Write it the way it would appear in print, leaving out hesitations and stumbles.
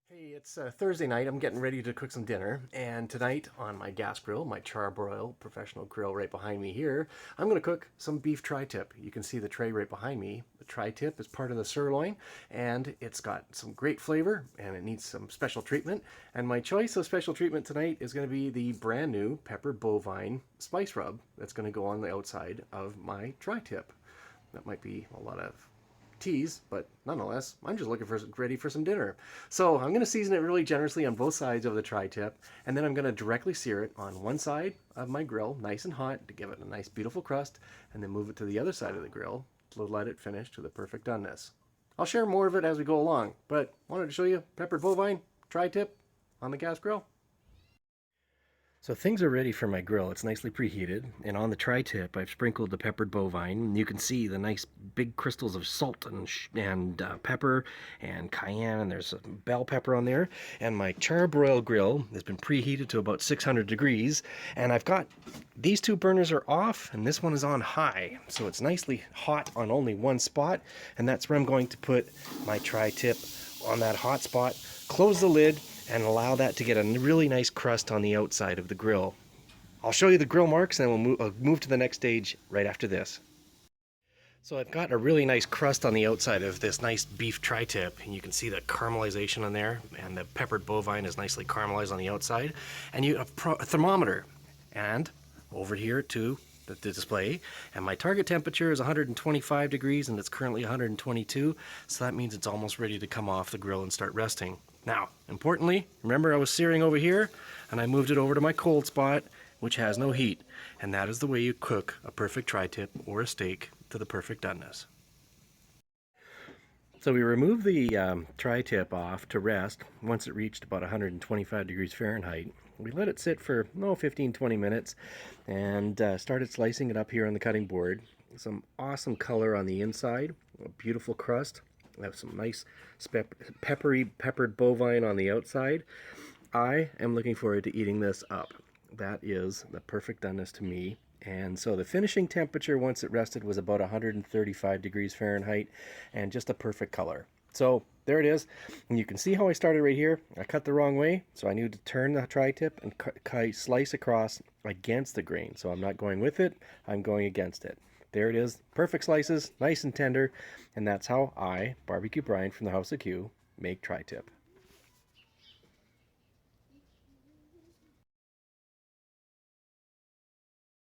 Hey, it's Thursday night. I'm getting ready to cook some dinner, and tonight on my gas grill, my charbroil professional grill right behind me here, I'm going to cook some beef tri-tip. You can see the tray right behind me. The tri-tip is part of the sirloin, and it's got some great flavor, and it needs some special treatment. And my choice of special treatment tonight is going to be the brand new pepper bovine spice rub that's going to go on the outside of my tri-tip. That might be a lot of teas, but nonetheless, I'm just looking for ready for some dinner. So I'm going to season it really generously on both sides of the tri-tip, and then I'm going to directly sear it on one side of my grill, nice and hot, to give it a nice, beautiful crust, and then move it to the other side of the grill to let it finish to the perfect doneness. I'll share more of it as we go along, but wanted to show you peppered bovine tri-tip on the gas grill. So things are ready for my grill. It's nicely preheated, and on the tri-tip I've sprinkled the peppered bovine. You can see the nice big crystals of salt and pepper and cayenne, and there's some bell pepper on there. And my charbroil grill has been preheated to about 600 degrees, and I've got these two burners are off and this one is on high, so it's nicely hot on only one spot, and that's where I'm going to put my tri-tip on that hot spot. Close the lid and allow that to get a really nice crust on the outside of the grill. I'll show you the grill marks and then we'll move to the next stage right after this. So I've got a really nice crust on the outside of this nice beef tri-tip, and you can see the caramelization on there, and the peppered bovine is nicely caramelized on the outside. And you have a thermometer, and over here to the display, and my target temperature is 125 degrees and it's currently 122, so that means it's almost ready to come off the grill and start resting. Now, importantly, remember I was searing over here and I moved it over to my cold spot, which has no heat, and that is the way you cook a perfect tri-tip or a steak to the perfect doneness. So we removed the tri-tip off to rest once it reached about 125 degrees Fahrenheit. We let it sit for 15-20 minutes and started slicing it up here on the cutting board. Some awesome color on the inside, a beautiful crust. We have some nice peppered bovine on the outside. I am looking forward to eating this up. That is the perfect doneness to me. And so the finishing temperature once it rested was about 135 degrees Fahrenheit and just a perfect color. So there it is. And you can see how I started right here. I cut the wrong way, so I need to turn the tri-tip and slice across against the grain. So I'm not going with it, I'm going against it. There it is, perfect slices, nice and tender, and that's how I, Barbecue Brian from the House of Q, make tri-tip.